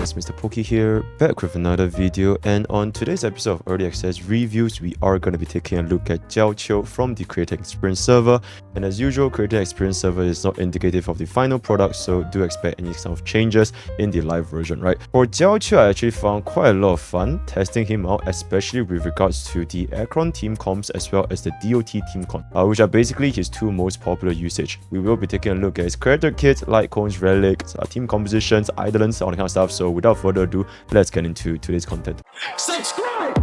guys, MrPokke here, back with another video, and on today's episode of Early Access Reviews, we are going to be taking a look at Jiaoqiu from the Creator Experience server. And as usual, Creator Experience server is not indicative of the final product, so do expect any kind of changes in the live version, right? For Jiaoqiu, I actually found quite a lot of fun testing him out, especially with regards to the Acheron Team comps as well as the DOT Team comp, which are basically his two most popular usage. We will be taking a look at his character kit, Lightcone's Relics, team compositions, Eidolons, all that kind of stuff. So without further ado, let's get into today's content. Subscribe!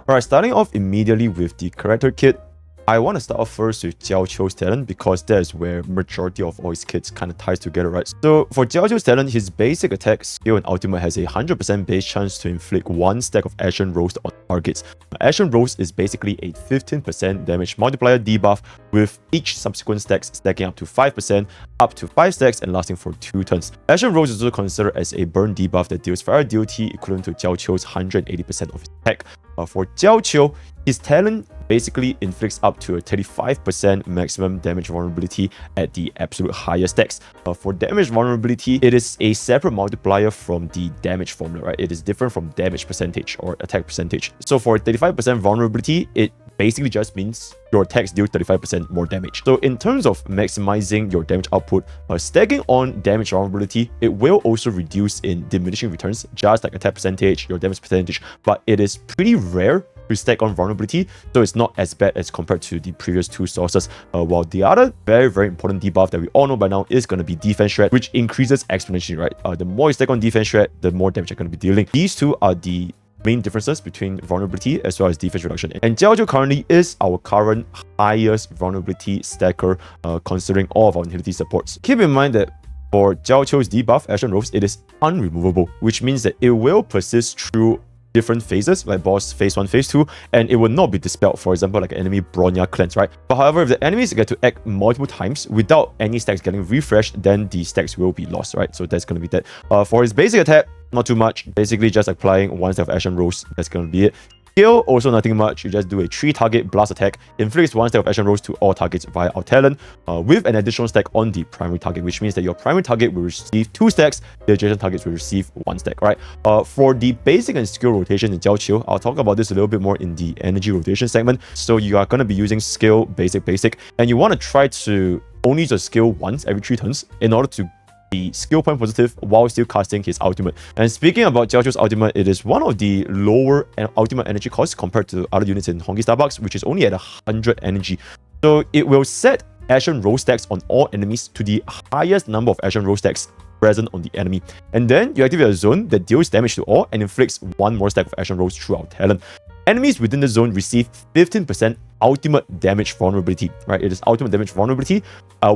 Alright, starting off immediately with the character kit. I want to start off first with Jiaoqiu's talent because that is where majority of all his kits kind of ties together, right? So for Jiaoqiu's talent, his basic attack, skill, and ultimate has a 100% base chance to inflict one stack of Acheron Roast on targets. Acheron Roast is basically a 15% damage multiplier debuff, with each subsequent stack stacking up to 5%, up to 5 stacks, and lasting for 2 turns. Acheron Roast is also considered as a burn debuff that deals fire DOT equivalent to Jiaoqiu's 180% of his attack. For Jiaoqiu, his talent basically inflicts up to a 35% maximum damage vulnerability at the absolute highest stacks. For damage vulnerability, it is a separate multiplier from the damage formula, right? It is different from damage percentage or attack percentage. So for 35% vulnerability, it basically just means your attacks deal 35% more damage. So in terms of maximizing your damage output, stacking on damage vulnerability, it will also reduce in diminishing returns, just like attack percentage, your damage percentage, but it is pretty rare to stack on vulnerability, so it's not as bad as compared to the previous two sources. While the other very important debuff that we all know by now is going to be defense shred, which increases exponentially, right? The more you stack on defense shred, the more damage you're going to be dealing. These two are the main differences between vulnerability as well as defense reduction. And Jiaoqiu currently is our current highest vulnerability stacker, considering all of our utility supports. Keep in mind that for Jiaoqiu's debuff, Acheron Roast, it is unremovable, which means that it will persist through different phases, like boss phase 1, phase 2, and it will not be dispelled, for example, like an enemy Bronya cleanse, right? But however, if the enemies get to act multiple times without any stacks getting refreshed, then the stacks will be lost, right? So that's going to be that. For his basic attack, not too much, basically just applying one stack of Acheron Roast, that's going to be it. Skill, also nothing much, you just do a 3-target blast attack, inflicts one stack of Acheron Roast to all targets via our talent, with an additional stack on the primary target, which means that your primary target will receive 2 stacks, the adjacent targets will receive 1 stack, right? For the basic and skill rotation in Jiaoqiu, I'll talk about this a little bit more in the energy rotation segment. So you are going to be using skill, basic, and you want to try to only use a skill once every 3 turns in order to be skill point positive while still casting his ultimate. And speaking about Jiaoqiu's ultimate, it is one of the lower ultimate energy costs compared to other units in honkaistarrail, which is only at 100 energy. So it will set Acheron Roast stacks on all enemies to the highest number of Acheron Roast stacks present on the enemy. And then you activate a zone that deals damage to all and inflicts 1 more stack of Acheron Roast through our talent. Enemies within the zone receive 15% ultimate damage vulnerability, right? It is ultimate damage vulnerability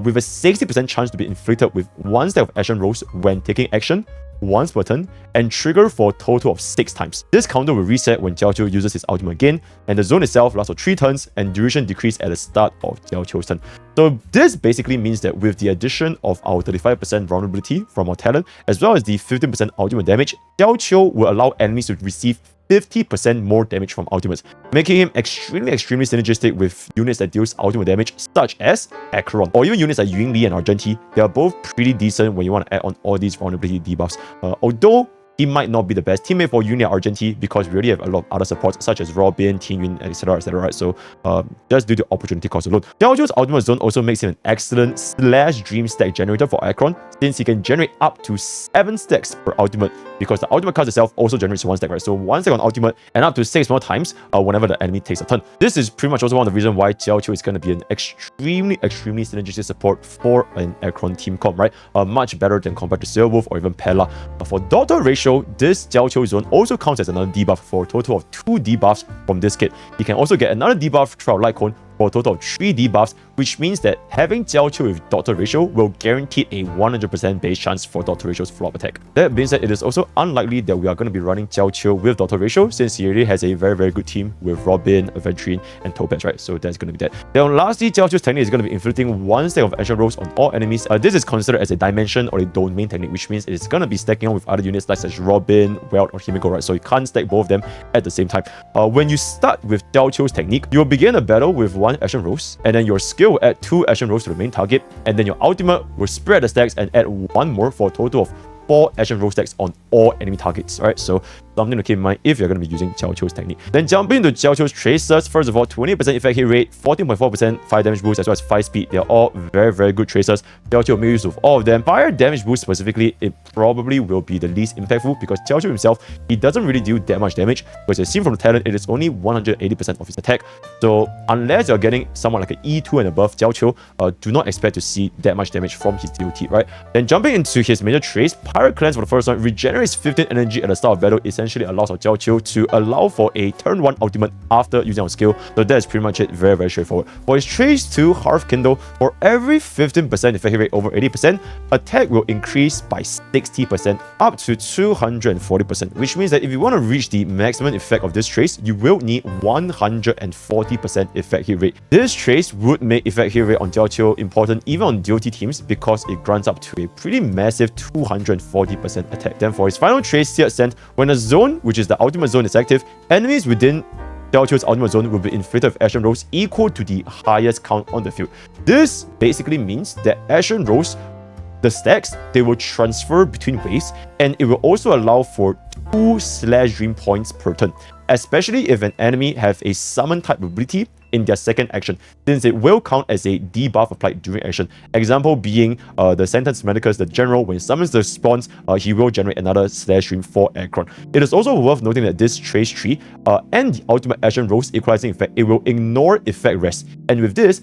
with a 60% chance to be inflicted with 1 stack of Acheron Roast when taking action once per turn and trigger for a total of 6 times. This counter will reset when Jiaoqiu uses his ultimate again, and the zone itself lasts for 3 turns and duration decrease at the start of Jiaoqiu's turn. So this basically means that with the addition of our 35% vulnerability from our talent, as well as the 15% ultimate damage, Jiaoqiu will allow enemies to receive 50% more damage from ultimates, making him extremely synergistic with units that deals ultimate damage, such as Acheron, or even units like Yunli and Argenti. They are both pretty decent when you want to add on all these vulnerability debuffs. Although he might not be the best teammate for Yunli and Argenti because we already have a lot of other supports such as Robin, Tingyun, etc, right? So just due to opportunity cost alone. Jiaoqiu's ultimate zone also makes him an excellent /dream stack generator for Acheron, since he can generate up to 7 stacks per ultimate, because the ultimate card itself also generates 1 stack, right? So 1 stack on ultimate and up to 6 more times whenever the enemy takes a turn. This is pretty much also one of the reasons why Jiaoqiu is going to be an extremely synergistic support for an Acheron team comp, right? Much better than compared to Sailwolf or even Pella. For Daughter ratio, this Jiaoqiu zone also counts as another debuff for a total of 2 debuffs from this kit. You can also get another debuff throughout Lightcone for a total of 3 debuffs, which means that having Jiaoqiu with Daughter ratio will guarantee a 100% base chance for Daughter ratio's follow-up attack. That being said, it is also unlikely that we are going to be running Jiaoqiu with Daughter ratio, since he already has a very good team with Robin, Aventurine, and Topaz, right? So that's going to be that. Then lastly, Jiaoqiu's technique is going to be inflicting 1 stack of Acheron Roast on all enemies. This is considered as a dimension or a domain technique, which means it's going to be stacking on with other units like such as Robin, Welt, or Himiko, right? So you can't stack both of them at the same time. When you start with Jiaoqiu's technique, you will begin a battle with 1 Acheron Roast, and then your skill skill will add 2 action rolls to the main target, and then your ultimate will spread the stacks and add 1 more for a total of 4 action roll stacks on all enemy targets. Alright, so something to keep in mind if you're going to be using Jiaoqiu's technique. Then jumping into Jiaoqiu's tracers, first of all, 20% effect hit rate, 14.4% fire damage boost, as well as 5 speed. They're all very, very good tracers. Jiaoqiu will make use of all of them. Fire damage boost specifically, it probably will be the least impactful because Jiaoqiu himself, he doesn't really deal that much damage. Because as seen from the talent, it is only 180% of his attack. So unless you're getting someone like an E2 and above Jiaoqiu, do not expect to see that much damage from his DOT, right? Then jumping into his major trace, Pirate Cleanse for the first one regenerates 15 energy at the start of battle, essentially allows our Jiaoqiu to allow for a turn 1 ultimate after using our skill. So that is pretty much it, very, very straightforward. For his trace 2, Hearth Kindle, for every 15% effect rate over 80%, attack will increase by 60% up to 240%, which means that if you want to reach the maximum effect of this trace, you will need 140% effect hit rate. This trace would make effect hit rate on Jiaoqiu important even on DOT teams because it grants up to a pretty massive 240% attack. Then for his final trace, Seared Scent, when a zone, which is the ultimate zone, is active, enemies within Jiaoqiu's ultimate zone will be inflicted with action rolls equal to the highest count on the field. This basically means that action rolls, the stacks, they will transfer between waves, and it will also allow for 2 slash dream points per turn, especially if an enemy have a summon type ability in their second action, since it will count as a debuff applied during action. Example being the Sentence Medicus, the general, when he summons the spawns, he will generate another slash stream for Acheron. It is also worth noting that this trace tree and the ultimate action rolls equalizing effect, it will ignore effect rest. And with this,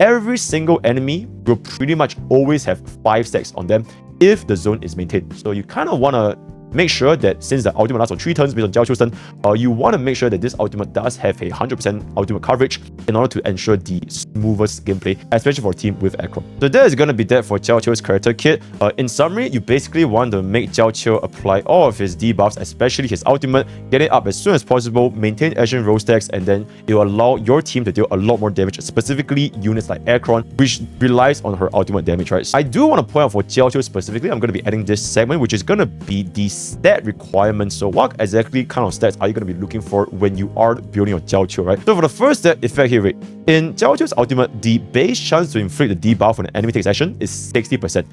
every single enemy will pretty much always have 5 stacks on them if the zone is maintained. So you kind of want to make sure that since the ultimate lasts for 3 turns based on Jiaoqiu's turn, you want to make sure that this ultimate does have a 100% ultimate coverage in order to ensure the smoothest gameplay, especially for a team with Acheron. So that is going to be that for Jiaoqiu's character kit. In summary, you basically want to make Jiaoqiu apply all of his debuffs, especially his ultimate, get it up as soon as possible, maintain action roll stacks, and then it will allow your team to deal a lot more damage, specifically units like Acheron, which relies on her ultimate damage, right? So I do want to point out for Jiaoqiu specifically, I'm going to be adding this segment, which is going to be the stat requirements. So what exactly kind of stats are you going to be looking for when you are building your Jiaoqiu, right? So for the first stat, effect hit rate. In Jiaoqiu's ultimate, the base chance to inflict the debuff when an enemy takes action is 60%.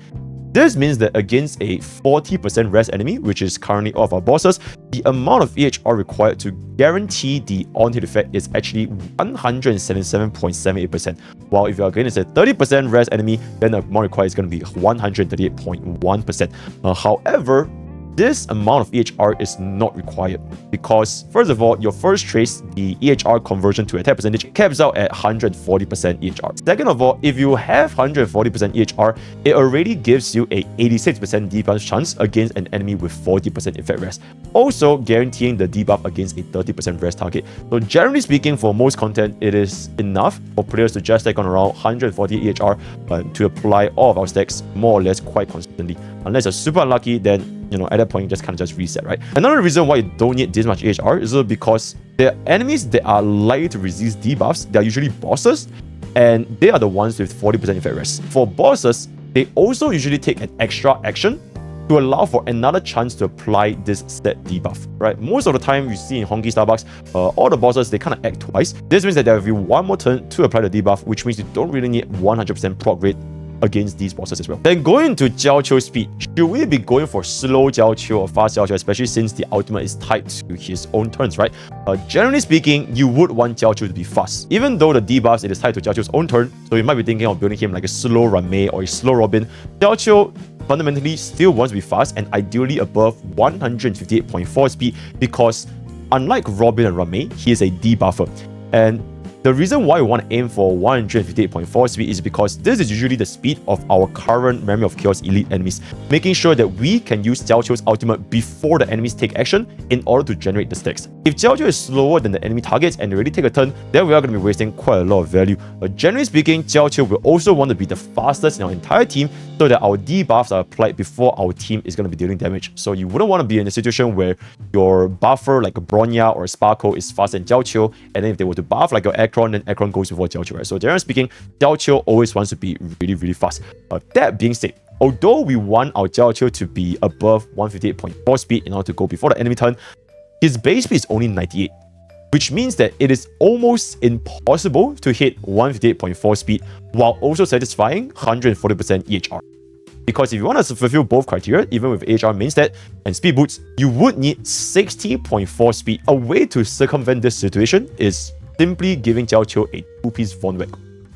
This means that against a 40% rest enemy, which is currently all of our bosses, the amount of EHR required to guarantee the on-hit effect is actually 177.78%. While if you are against a 30% rest enemy, then the amount required is going to be 138.1%. However, this amount of EHR is not required because, first of all, your first trace, the EHR conversion to attack percentage, caps out at 140% EHR. Second of all, if you have 140% EHR, it already gives you a 86% debuff chance against an enemy with 40% effect rest, also guaranteeing the debuff against a 30% rest target. So generally speaking, for most content, it is enough for players to just stack on around 140 EHR to apply all of our stacks more or less quite constantly. Unless you're super unlucky, then at that point, you just kind of reset, right? Another reason why you don't need this much EHR is because the enemies that are likely to resist debuffs, they are usually bosses, and they are the ones with 40% effect rest. For bosses, they also usually take an extra action to allow for another chance to apply this set debuff, right? Most of the time, you see in Honkai Starbucks, all the bosses, they kind of act twice. This means that there will be one more turn to apply the debuff, which means you don't really need 100% proc rate against these bosses as well. Then going to Jiaoqiu speed, should we be going for slow Jiaoqiu or fast Jiaoqiu, especially since the ultimate is tied to his own turns, right? Generally speaking, you would want Jiaoqiu to be fast. Even though the debuffs, it is tied to Jiaoqiu's own turn, so you might be thinking of building him like a slow Rame or a slow Robin. Jiaoqiu fundamentally still wants to be fast and ideally above 158.4 speed because unlike Robin and Rame, he is a debuffer. And the reason why we want to aim for 158.4 speed is because this is usually the speed of our current Memory of Chaos elite enemies, making sure that we can use Jiaoqiu's ultimate before the enemies take action in order to generate the stacks. If Jiaoqiu is slower than the enemy targets and they already take a turn, then we are going to be wasting quite a lot of value. But generally speaking, Jiaoqiu will also want to be the fastest in our entire team so that our debuffs are applied before our team is going to be dealing damage. So you wouldn't want to be in a situation where your buffer like a Bronya or a Sparkle is faster than Jiaoqiu, and then if they were to buff like your Acheron, then Acheron goes before Jiaoqiu, right? So generally speaking, Jiaoqiu always wants to be really, really fast. That being said, although we want our Jiaoqiu to be above 158.4 speed in order to go before the enemy turn, his base speed is only 98. which means that it is almost impossible to hit 158.4 speed while also satisfying 140% EHR. Because if you want to fulfill both criteria, even with AHR main stat and speed boots, you would need 60.4 speed. A way to circumvent this situation is simply giving Jiaoqiu a 2-piece Von Whack.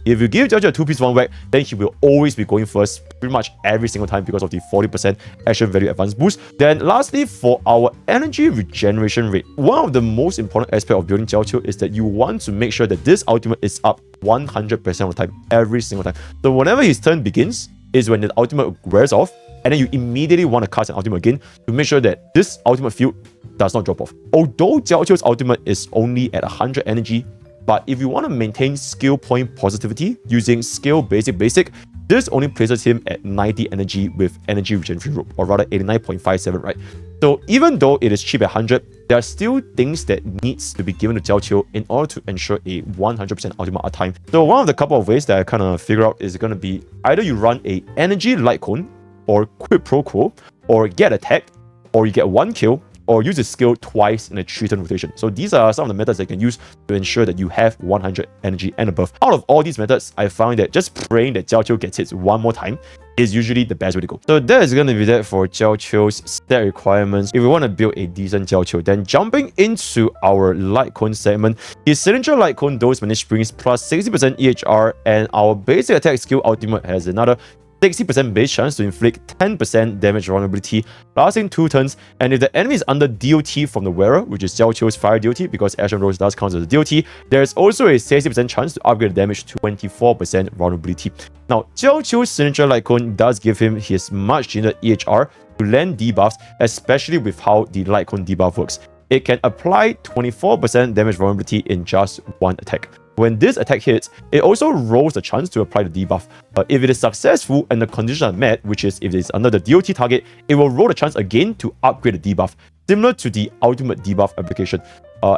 If you give Jiaoqiu a 2-piece Von Whack, then he will always be going first pretty much every single time because of the 40% action value advance boost. Then lastly, for our energy regeneration rate, one of the most important aspects of building Jiaoqiu is that you want to make sure that this ultimate is up 100% of the time, every single time. So whenever his turn begins, is when the ultimate wears off, and then you immediately want to cast an ultimate again to make sure that this ultimate field does not drop off. Although Jiaoqiu's ultimate is only at 100 energy, but if you want to maintain skill point positivity using skill basic, this only places him at 90 energy with energy regeneration rope, or rather 89.57, right? So even though it is cheap at 100, there are still things that needs to be given to Jiaoqiu in order to ensure a 100% ultimate uptime. So one of the couple of ways that I kind of figure out is going to be either you run a energy Lightcone, or quid pro quo, or get attacked, or you get 1 kill, or use a skill twice in a 3-turn rotation. So these are some of the methods that you can use to ensure that you have 100 energy and above. Out of all these methods, I found that just praying that Jiaoqiu gets hits one more time is usually the best way to go. So that is going to be that for Jiaoqiu's stat requirements. If we want to build a decent Jiaoqiu, then jumping into our Lightcone segment, his signature Lightcone Dose Managed Springs plus 60% EHR, and our basic attack skill ultimate has another 60% base chance to inflict 10% damage vulnerability, lasting 2 turns, and if the enemy is under DOT from the wearer, which is Jiaoqiu's fire DOT, because Acheron Rose does count as a DOT, there is also a 60% chance to upgrade the damage to 24% vulnerability. Now, Jiaoqiu's signature Lightcone does give him his much needed EHR to land debuffs, especially with how the Lightcone debuff works. It can apply 24% damage vulnerability in just 1 attack. When this attack hits, it also rolls the chance to apply the debuff. If it is successful and the conditions are met, which is if it is under the DOT target, it will roll the chance again to upgrade the debuff, similar to the ultimate debuff application.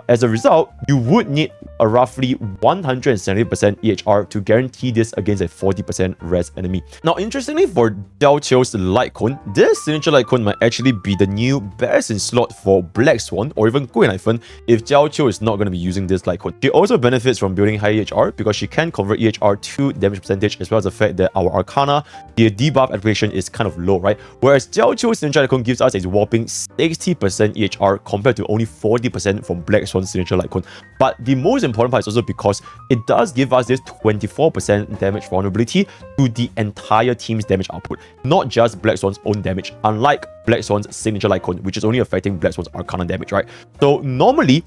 As a result, you would need a roughly 170% EHR to guarantee this against a 40% res enemy. Now, interestingly, for Jiaoqiu's Lightcone, this signature Lightcone might actually be the new best in slot for Black Swan or even Guilin if Jiaoqiu is not going to be using this Lightcone. She also benefits from building high EHR because she can convert EHR to damage percentage, as well as the fact that our Arcana, the debuff application is kind of low, right? Whereas Jiaoqiu's signature Lightcone gives us a whopping 60% EHR compared to only 40% from Black Swan's signature Lightcone. But the most important part is also because it does give us this 24% damage vulnerability to the entire team's damage output, not just Black Swan's own damage, unlike Black Swan's signature Lightcone, which is only affecting Black Swan's Arcana damage, right? So normally,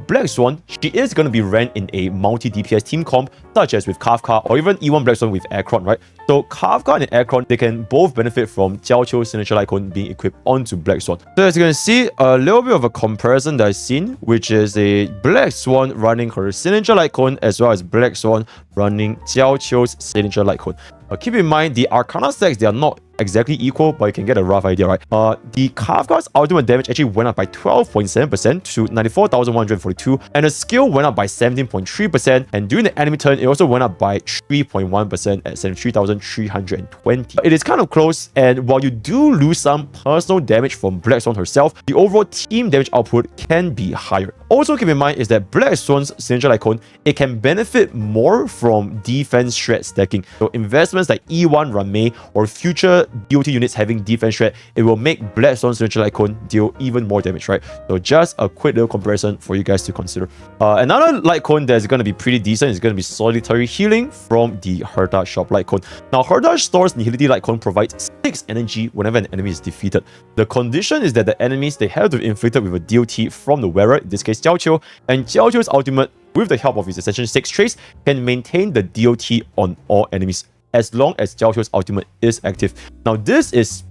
Black Swan, she is going to be ran in a multi-DPS team comp, such as with Kafka or even E1 Black Swan with Acheron, right? So Kafka and Acheron, they can both benefit from Jiaoqiu's signature Lightcone being equipped onto Black Swan. So as you can see, a little bit of a comparison that I've seen, which is a Black Swan running her signature Lightcone as well as Black Swan running Jiaoqiu's signature Lightcone. Keep in mind, the Arcana stacks, they are not exactly equal, but you can get a rough idea, right? The Kafka's ultimate damage actually went up by 12.7% to 94,142, and the skill went up by 17.3%, and during the enemy turn, it also went up by 3.1% at 73,320. It is kind of close, and while you do lose some personal damage from Black Swan herself, the overall team damage output can be higher. Also keep in mind is that Black Swan's signature Lightcone, it can benefit more from defense shred stacking. So investments like E1 Ramei or future DOT units having defense shred, it will make Black Swan's signature Lightcone deal even more damage, right? So just a quick little comparison for you guys to consider. Another Lightcone that's going to be pretty decent is going to be Solitary Healing from the Herta Shop Lightcone. Now, Herta Store's Nihility Lightcone provides 6 energy whenever an enemy is defeated. The condition is that the enemies, they have to be inflicted with a DOT from the wearer, in this case Jiaoqiu, and Jiaoqiu's ultimate, with the help of his Ascension 6 trace, can maintain the DOT on all enemies as long as Jiaoqiu's ultimate is active. Now, this is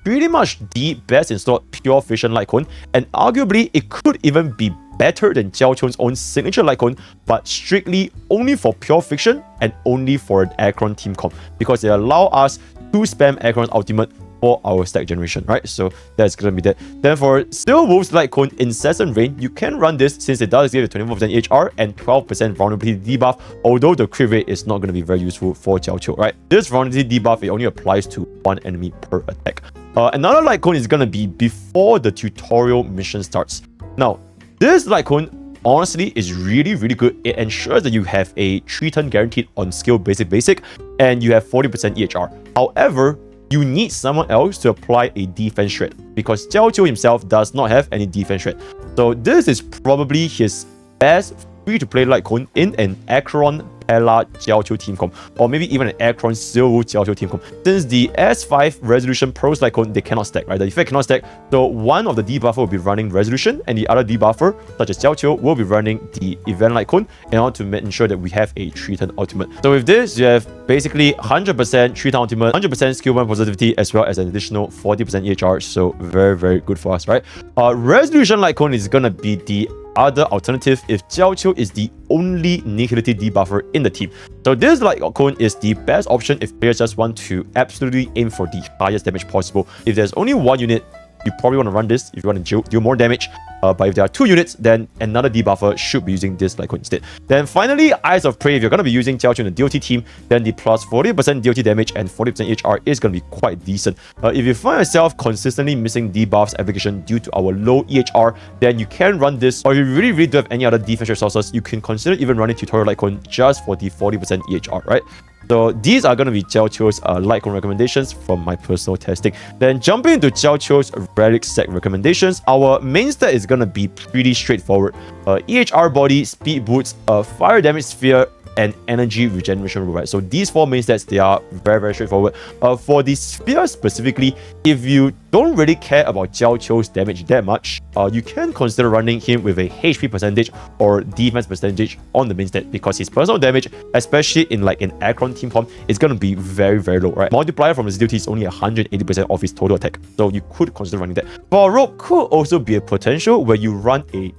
pretty much the best in slot pure fiction Lightcone, and arguably it could even be better than Jiaoqiu's own signature Lightcone, but strictly only for pure fiction and only for an Acheron team comp, because they allow us to spam Acheron's ultimate for our stack generation, right? So that's gonna be that. Then for Steel Wolf's Lightcone Incessant Rain, you can run this since it does give a 24% HR and 12% vulnerability debuff, although the crit rate is not gonna be very useful for Jiaoqiu, right? This vulnerability debuff, it only applies to 1 enemy per attack. Another Lightcone is gonna be before the tutorial mission starts. Now, this Lightcone, honestly is really, really good. It ensures that you have a 3-turn guaranteed on skill basic, and you have 40% EHR. However, you need someone else to apply a defense shred because Jiaoqiu himself does not have any defense shred. So this is probably his best free-to-play Lightcone in an Acheron Jiaoqiu team comp, or maybe even an Acheron Silver Jiaoqiu team comp. Since the S5 Resolution Pros Lightcone, they cannot stack, right? The effect cannot stack. So one of the debuffer will be running Resolution, and the other debuffer, such as Jiaoqiu, will be running the Event Lightcone in order to ensure that we have a 3-turn ultimate. So with this, you have basically 100% 3-turn ultimate, 100% skill 1 positivity, as well as an additional 40% EHR. So very, very good for us, right? Resolution Lightcone is gonna be the other alternative if Jiaoqiu is the only nihility debuffer in the team. So this Lightcone is the best option if players just want to absolutely aim for the highest damage possible. If there's only one unit, you probably want to run this if you want to deal more damage. But if there are 2 units, then another debuffer should be using this Lightcone instead. Then finally, Eyes of Prey. If you're going to be using Jiaoqiu in the DOT team, then the plus 40% DOT damage and 40% HR is going to be quite decent. If you find yourself consistently missing debuffs application due to our low EHR, then you can run this. Or if you really don't have any other defense resources, you can consider even running Tutorial Lightcone just for the 40% EHR, right? So these are going to be Jiaoqiu's Lightcone recommendations from my personal testing. Then jumping into Jiaoqiu's Relics set recommendations, our main stat is going to be pretty straightforward. EHR body, speed boots, fire damage sphere, and energy regeneration rule, right? So these 4 main stats, they are very, very straightforward. For the sphere specifically, if you don't really care about Jiaoqiu's damage that much, you can consider running him with a HP percentage or defense percentage on the main stat because his personal damage, especially in like an Acheron team comp, is going to be very, very low, right? Multiplier from his duty is only 180% of his total attack. So you could consider running that. For rope, could also be a potential where you run a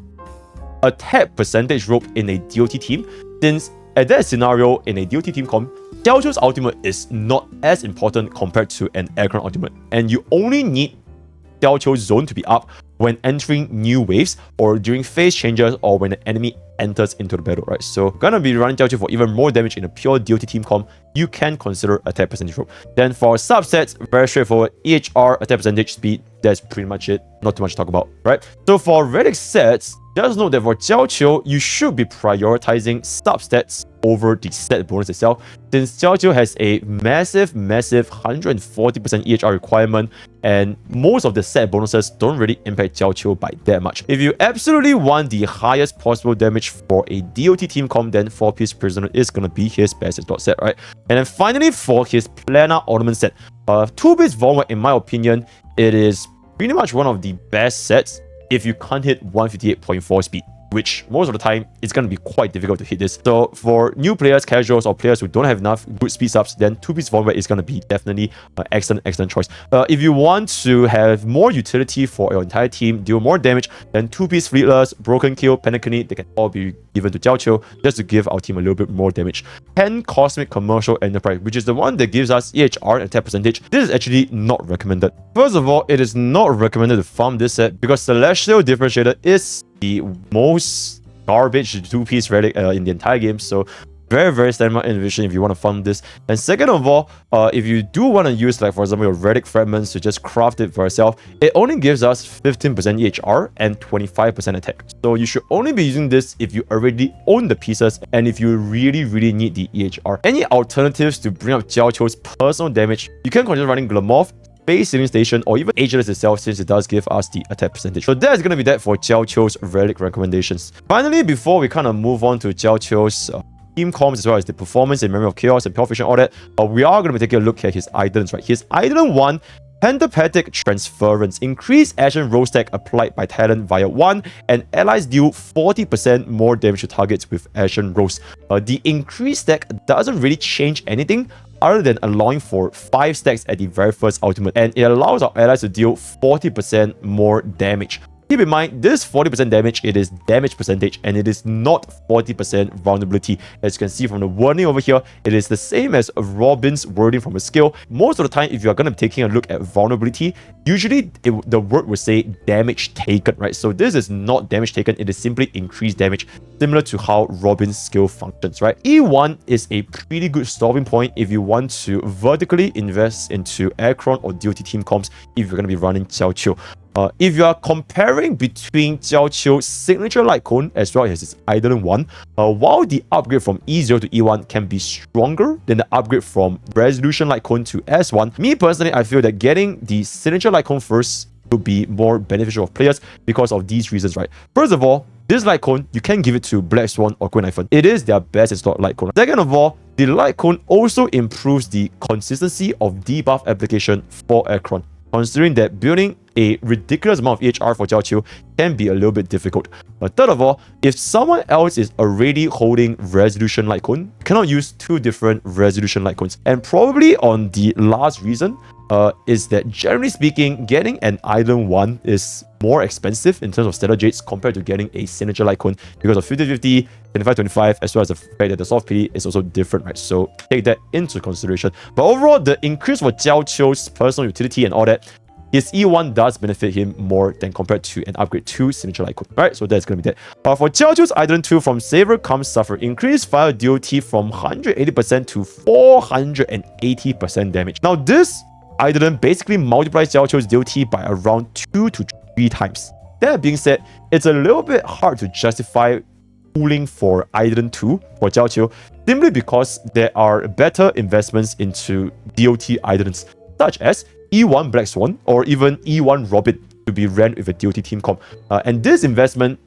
attack percentage rope in a DOT team, since at that scenario, in a DOT team comp, Jiaoqiu's ultimate is not as important compared to an Acheron ultimate, and you only need Jiaoqiu's zone to be up when entering new waves or during phase changes or when an enemy enters into the battle, right? So gonna be running Jiaoqiu for even more damage in a pure DOT team comp, you can consider attack percentage rope. Then for subsets, very straightforward, EHR, attack percentage, speed, that's pretty much it. Not too much to talk about, right? So for Relic sets, just note that for Jiaoqiu, you should be prioritizing substats over the set bonus itself, since Jiaoqiu has a massive 140% EHR requirement, and most of the set bonuses don't really impact Jiaoqiu by that much. If you absolutely want the highest possible damage for a DOT team comp, then 4-piece prisoner is going to be his best slot set, right? And then finally, for his planar ornament set, 2-piece Vulnerable, in my opinion, it is pretty much one of the best sets if you can't hit 158.4 speed, which most of the time it's going to be quite difficult to hit this. So for new players, casuals, or players who don't have enough good speed subs, then 2-piece Vulnerable is going to be definitely an excellent choice. If you want to have more utility for your entire team, deal more damage, then 2-piece Fleetless, Broken Kill, Panic, they can all be given to Jiaoqiu just to give our team a little bit more damage. 10 Cosmic Commercial Enterprise, which is the one that gives us EHR and attack percentage, this is actually not recommended. First of all, it is not recommended to farm this set because Celestial Differentiator is the most garbage 2-piece relic in the entire game. So very standard innovation if you want to farm this. And second of all, if you do want to use, like for example, your relic fragments to just craft it for yourself, it only gives us 15% EHR and 25% attack. So you should only be using this if you already own the pieces and if you really need the EHR. Any alternatives to bring up Jiaoqiu's personal damage, you can consider running Glamorph, Space Sailing Station, or even Ageless itself, since it does give us the attack percentage. So that's going to be that for Jiaoqiu's Relic recommendations. Finally, before we kind of move on to Jiaoqiu's team comms as well as the performance in Memory of Chaos and Pure Fusion, all that, we are going to be taking a look at his Eidolons, right? His Eidolon 1, Pentapathic Transference. Increase action roll stack applied by talent via 1, and allies deal 40% more damage to targets with action rolls. The increased stack doesn't really change anything other than allowing for 5 stacks at the very first ultimate, and it allows our allies to deal 40% more damage. Keep in mind, this 40% damage, it is damage percentage and it is not 40% vulnerability. As you can see from the wording over here, it is the same as Robin's wording from a skill. Most of the time, if you are going to be taking a look at vulnerability, usually the word will say damage taken, right? So this is not damage taken, it is simply increased damage, similar to how Robin's skill functions, right? E1 is a pretty good stopping point if you want to vertically invest into Acheron or DOT team comps if you're going to be running Jiaoqiu. If you are comparing between Jiaoqiu's signature Lightcone as well as its Eidolon 1, while the upgrade from E0 to E1 can be stronger than the upgrade from Resolution Lightcone to S1, me personally, I feel that getting the signature Lightcone first will be more beneficial of players because of these reasons, right? First of all, this Lightcone, you can give it to Black Swan or Queen Iphone. It is their best in slot Lightcone. Second of all, the Lightcone also improves the consistency of debuff application for Acheron, considering that building a ridiculous amount of EHR for Jiaoqiu can be a little bit difficult. But third of all, if someone else is already holding Resolution Lightcone, you cannot use two different Resolution Lightcones. And probably on the last reason, is that generally speaking, getting an Eidolon 1 is more expensive in terms of Stellar Jades compared to getting a signature Lightcone because of 50-50, 25-25, as well as the fact that the soft PD is also different, right? So take that into consideration. But overall, the increase for Jiaoqiu's personal utility and all that, his E1 does benefit him more than compared to an upgrade to signature Lightcone, right? So that's going to be that. For Jiaoqiu's Eidolon 2 from Saver comes Suffer. Increased fire DOT from 180% to 480% damage. Now this Eidolon basically multiplies Jiaoqiu's DOT by around 2 to 3 times. That being said, it's a little bit hard to justify pooling for Eidolon 2 for Jiaoqiu simply because there are better investments into DOT Eidolons, such as E1 Black Swan or even E1 Robin to be ran with a DOT team comp. And this investment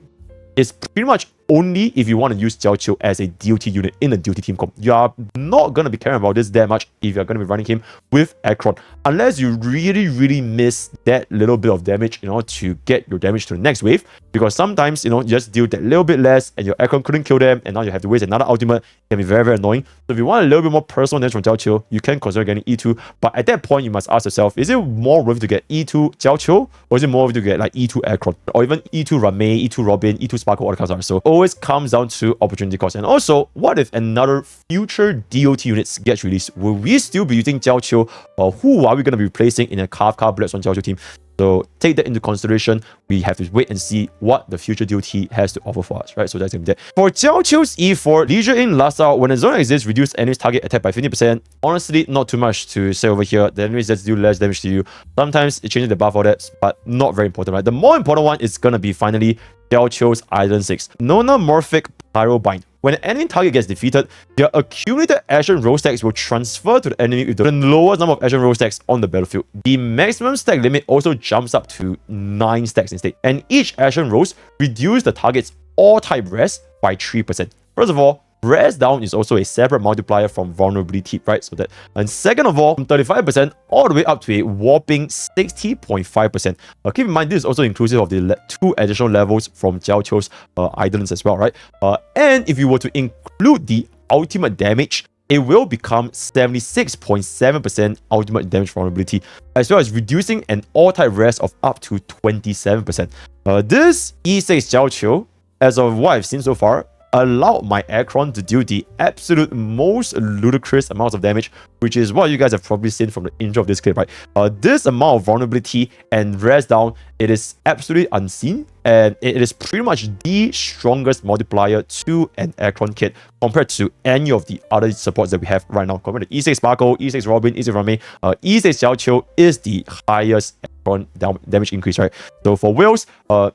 is pretty much only if you want to use Jiaoqiu as a DOT unit in a DOT team comp. You are not going to be caring about this that much if you're going to be running him with Acheron, unless you really miss that little bit of damage in order to get your damage to the next wave. Because sometimes, you just deal that little bit less and your Acheron couldn't kill them and now you have to waste another ultimate. It can be very annoying. So if you want a little bit more personal damage from Jiaoqiu, you can consider getting E2. But at that point, you must ask yourself, is it more worth to get E2 Jiaoqiu or is it more worth to get like E2 Acheron or even E2 Rame, E2 Robin, E2 Sparkle, all the cards are. So always comes down to opportunity cost. And also, what if another future DOT units gets released? Will we still be using Jiaoqiu, or who are we going to be replacing in a Kafka Black Swan Jiaoqiu team? So take that into consideration. We have to wait and see what the future DOT has to offer for us, right? So that's going to be that. For Jiaoqiu's E4, Leisure in last out, when a zone exists, reduce enemy's target attack by 50%. Honestly, not too much to say over here. The enemies just do less damage to you. Sometimes it changes the buff for that, but not very important, right? The more important one is going to be finally Jiaoqiu's Eidolon 6. Nonomorphic Pyro Bind. When an enemy target gets defeated, their accumulated action roll stacks will transfer to the enemy with the lowest number of action roll stacks on the battlefield. The maximum stack limit also jumps up to 9 stacks instead. And each action rolls reduce the target's all-type rest by 3%. First of all, rest down is also a separate multiplier from vulnerability, right? So that, and second of all, from 35% all the way up to a whopping 60.5%. Keep in mind, this is also inclusive of the 2 additional levels from Jiaoqiu's Eidolons as well, right? And if you were to include the ultimate damage, it will become 76.7% ultimate damage vulnerability, as well as reducing an all-type rest of up to 27%. This E6 Jiaoqiu, as of what I've seen so far, allowed my Acheron to deal the absolute most ludicrous amounts of damage, which is what you guys have probably seen from the intro of this clip, right? This amount of vulnerability and rest down, it is absolutely unseen, and it is pretty much the strongest multiplier to an Acheron kit compared to any of the other supports that we have right now. Compared to E6 Sparkle, E6 Robin, E6 Rame, E6 Jiaoqiu is the highest Acheron damage increase, right? So for whales,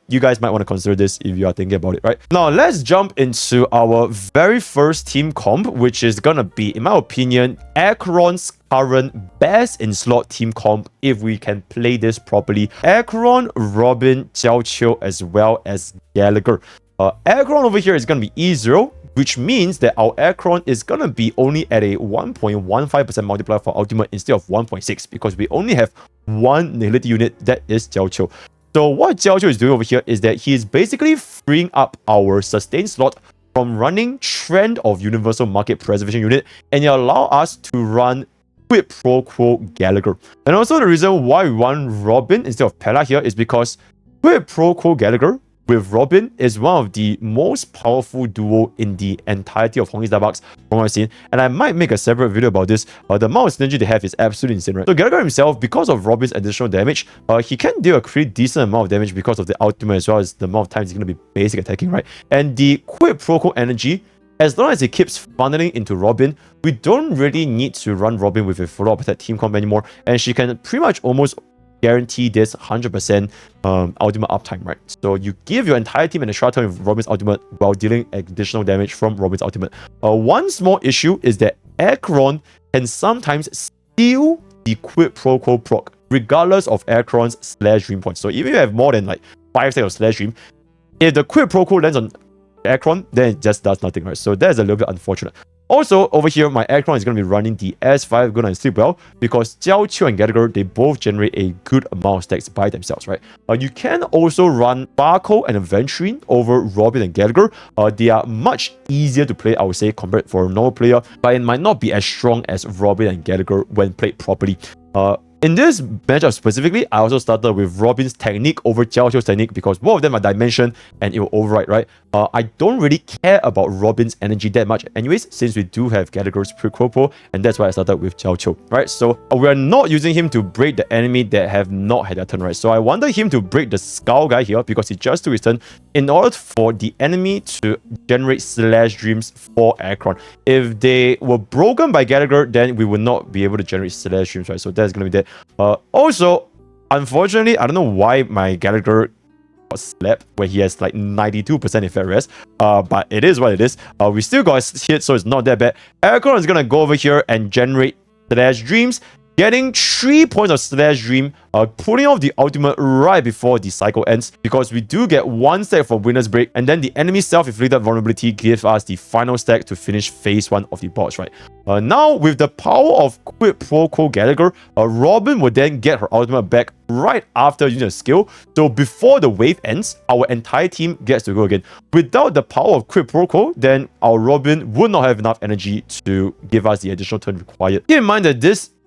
you guys might want to consider this if you are thinking about it, right? Now let's jump into our very first team comp, which is gonna be, in my opinion, Acheron's current best in slot team comp if we can play this properly. Acheron, Robin, Jiaoqiu, as well as Gallagher. Acheron over here is going to be E0, which means that our Acheron is going to be only at a 1.15% multiplier for ultimate instead of 1.6 because we only have one nihility unit, that is Jiaoqiu. So what Jiaoqiu is doing over here is that he is basically freeing up our sustain slot from running Trend of Universal Market Preservation unit, and it allows us to run Quid Pro Quo Gallagher. And also the reason why we want Robin instead of Pella here is because Quid Pro Quo Gallagher with Robin is one of the most powerful duo in the entirety of Honkai Starbucks from what I've seen. And I might make a separate video about this. The amount of synergy they have is absolutely insane, right? So Gallagher himself, because of Robin's additional damage, he can deal a pretty decent amount of damage because of the ultimate as well as the amount of times he's going to be basic attacking, right? And the Quid Pro Quo energy, as long as it keeps funneling into Robin, we don't really need to run Robin with a follow-up attack team comp anymore, and she can pretty much almost guarantee this 100% ultimate uptime, right? So you give your entire team an extra turn with Robin's ultimate while dealing additional damage from Robin's ultimate. One small issue is that Acheron can sometimes steal the quid pro quo proc, regardless of Acheron's slash dream points. So even if you have more than like 5 stacks of slash dream, if the quid pro quo lands on Acheron, then it just does nothing, right? So that's a little bit unfortunate. Also, over here, my Acheron is going to be running the S5 Gonna Sleep Well because Jiaoqiu and Gallagher, they both generate a good amount of stacks by themselves, right? You can also run Pokke and Aventurine over Robin and Gallagher. They are much easier to play, I would say, compared for a normal player, but it might not be as strong as Robin and Gallagher when played properly. In this matchup specifically, I also started with Robin's technique over Jiaoqiu's technique because both of them are dimension and it will override, right? I don't really care about Robin's energy that much anyways, since we do have Gallagher's pre-corpo, and that's why I started with Jiaoqiu, right? So we are not using him to break the enemy that have not had their turn, right? So I wanted him to break the Skull guy here because he just took his turn in order for the enemy to generate slash dreams for Acheron. If they were broken by Gallagher, then we would not be able to generate slash dreams, right? So that's going to be that. Also, unfortunately, I don't know why my Gallagher got slapped when he has like 92% effect rest. But it is what it is. We still got hit, so it's not that bad. Acheron is gonna go over here and generate slash dreams, getting 3 points of slash dream, pulling off the ultimate right before the cycle ends because we do get 1 stack for winner's break, and then the enemy self-inflicted vulnerability gives us the final stack to finish phase 1 of the boss, right? Now, with the power of quid pro quo Gallagher, Robin will then get her ultimate back right after using a skill. So before the wave ends, our entire team gets to go again. Without the power of quid pro quo, then our Robin would not have enough energy to give us the additional turn required. Keep in mind that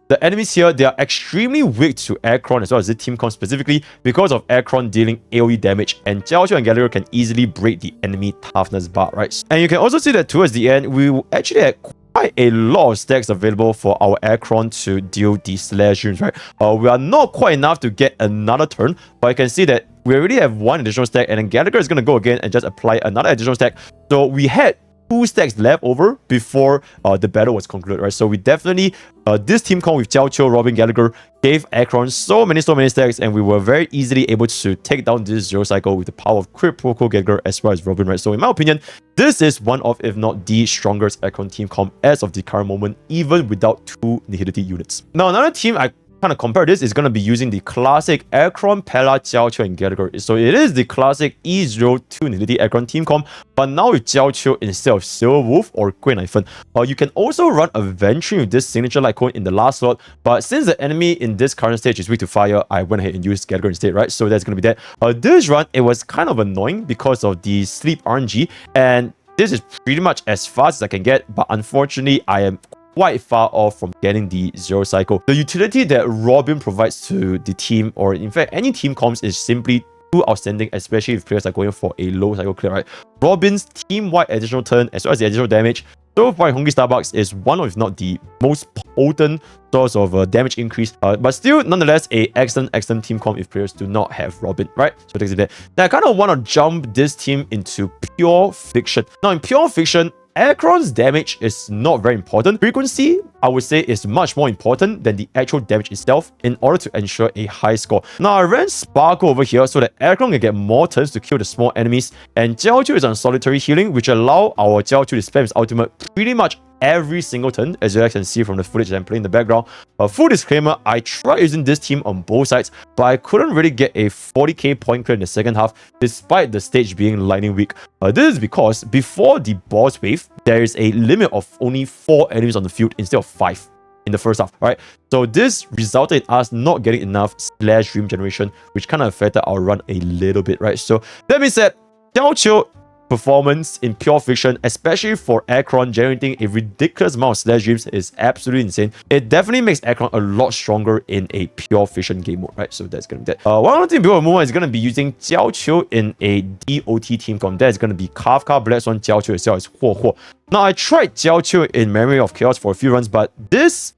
the enemies here, they are extremely weak to Acheron as well as the team comp specifically because of Acheron dealing AoE damage, and Jiaoqiu and Gallagher can easily break the enemy toughness bar, right? And you can also see that towards the end, we actually had quite a lot of stacks available for our Acheron to deal the slash dreams, right? We are not quite enough to get another turn, but you can see that we already have 1 additional stack, and then Gallagher is going to go again and just apply another additional stack. So we had 2 stacks left over before the battle was concluded, right? So we definitely, this team comp with Jiaoqiu, Robin, Gallagher gave Acheron so many stacks, and we were very easily able to take down this zero cycle with the power of quid pro quo Gallagher as well as Robin, right? So in my opinion, this is one of, if not the strongest Acheron team comp as of the current moment, even without 2 nihility units. Now, another team I kind of compare this is going to be using the classic Acheron, Pella, Jiaoqiu, and Gallagher. So it is the classic E02 nihility Acheron team comp, but now with Jiaoqiu instead of Silver Wolf or Grey Knifen. You can also run Aventurine with this signature Lightcone in the last slot, but since the enemy in this current stage is weak to fire, I went ahead and used Gallagher instead, right? So that's going to be that. This run, it was kind of annoying because of the sleep RNG, and this is pretty much as fast as I can get, but unfortunately, I am quite far off from getting the zero cycle. The utility that Robin provides to the team, or in fact any team comps, is simply too outstanding, especially if players are going for a low cycle clear, right? Robin's team-wide additional turn as well as the additional damage so far in Honkai Starbucks is one of, if not the most potent source of damage increase, but still nonetheless a excellent team comp if players do not have Robin, right? So takes it there. Now I kind of want to jump this team into pure fiction. Now in pure fiction, Acheron's damage is not very important. Frequency, I would say, is much more important than the actual damage itself in order to ensure a high score. Now, I ran Sparkle over here so that Acheron can get more turns to kill the small enemies, and Jiaoqiu is on solitary healing, which allow our Jiaoqiu to spam his ultimate pretty much every single turn, as you guys can see from the footage that I'm playing in the background. Full disclaimer, I tried using this team on both sides, but I couldn't really get a 40k point clear in the second half, despite the stage being lightning weak. This is because before the boss wave, there is a limit of only 4 enemies on the field instead of 5 in the first half, right? So this resulted in us not getting enough slash dream generation, which kind of affected our run a little bit, right? So that being said, Jiaoqiu performance in pure fiction, especially for Acheron generating a ridiculous amount of slash dreams, is absolutely insane. It definitely makes Acheron a lot stronger in a pure fiction game mode, right? So that's gonna be that. One other thing before we move on is gonna be using Jiaoqiu in a DOT team comp. That is gonna be Kafka, Black Swan, Jiaoqiu as well as Huo. Now I tried Jiaoqiu in Memory of Chaos for a few runs, but this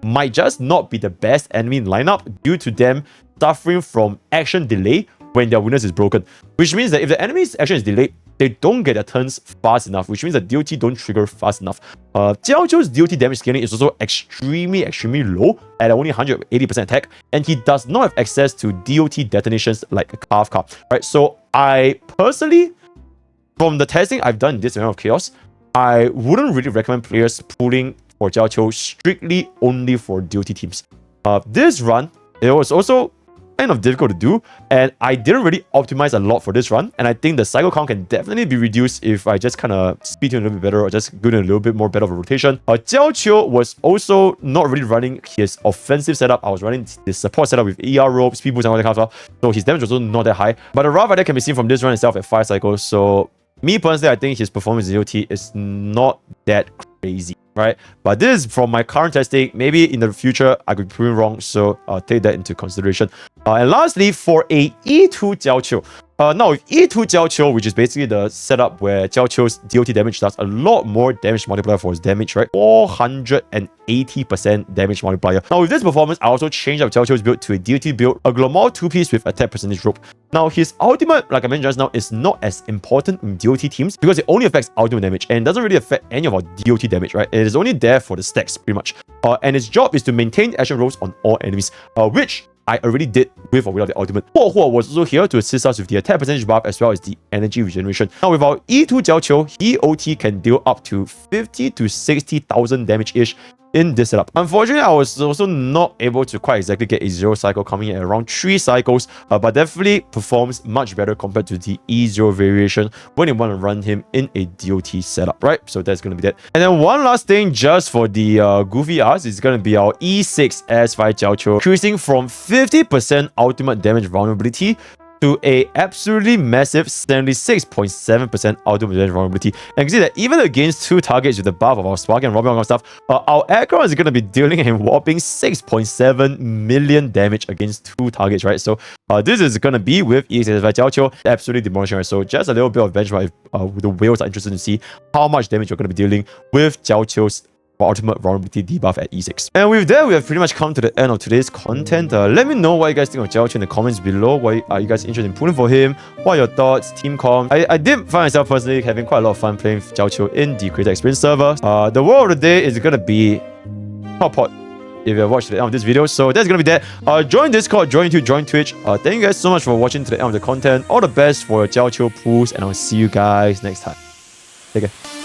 might just not be the best enemy in lineup due to them suffering from action delay when their weakness is broken. Which means that if the enemy's action is delayed, they don't get their turns fast enough, which means the DOT don't trigger fast enough. Jiaoqiu's DOT damage scaling is also extremely low at only 180% attack, and he does not have access to DOT detonations like Kafka, right? So I personally, from the testing I've done in this amount of chaos, I wouldn't really recommend players pulling for Jiaoqiu strictly only for DOT teams. This run, it was also kind of difficult to do, and I didn't really optimize a lot for this run, and I think the cycle count can definitely be reduced if I just kind of speed him a little bit better or just go in a little bit more better of a rotation. Jiaoqiu was also not really running his offensive setup. I was running the support setup with ER rope, speed boost, and all that kind of stuff, so his damage was also not that high. But the rough idea can be seen from this run itself at 5 cycles, so me personally, I think his performance in DOT is not that crazy, right? But this is from my current testing. Maybe in the future, I could be proven wrong, so take that into consideration. And lastly, for a E2 Jiaoqiu. Now with E2 Jiaoqiu, which is basically the setup where Jiaoqiu's DOT damage does a lot more damage multiplier for his damage, right? 480% damage multiplier. Now with this performance, I also changed up Jiaoqiu's build to a DOT build, a Glomar 2-piece with attack percentage rope. Now his ultimate, like I mentioned just now, is not as important in DOT teams because it only affects ultimate damage and doesn't really affect any of our DOT damage, right? It is only there for the stacks, pretty much. And its job is to maintain action rolls on all enemies, which I already did with or without the ultimate. Pokke was also here to assist us with the attack percentage buff as well as the energy regeneration. Now with our E2 Jiaoqiu, he OT can deal up to 50 to 60,000 damage-ish in this setup. Unfortunately, I was also not able to quite exactly get a 0 cycle coming in at around 3 cycles, but definitely performs much better compared to the E0 variation when you want to run him in a DOT setup, right? So that's going to be that. And then one last thing just for the goofy ass is going to be our E6 S5 Jiaoqiu, increasing from 50% ultimate damage vulnerability to a absolutely massive 76.7% ultimate damage vulnerability. And you can see that even against 2 targets with the buff of our Spark and Robin and stuff, our Acheron is going to be dealing a whopping 6.7 million damage against 2 targets, right? So this is going to be with E6 Jiaoqiu, absolutely demolishing, right? So just a little bit of benchmark if the whales are interested to see how much damage you're going to be dealing with Jiaoqiu's ultimate vulnerability debuff at E6. And with that, we have pretty much come to the end of today's content. Let me know what you guys think of Jiaoqiu in the comments below. What are you guys interested in pulling for him? What are your thoughts? Team comp? I did find myself personally having quite a lot of fun playing Jiaoqiu in the Creator Experience server. The word of the day is gonna be Pot. If you have watched the end of this video, so that's gonna be that. Join Discord, join YouTube, join Twitch. Thank you guys so much for watching to the end of the content. All the best for your Jiaoqiu pulls, and I'll see you guys next time. Take care.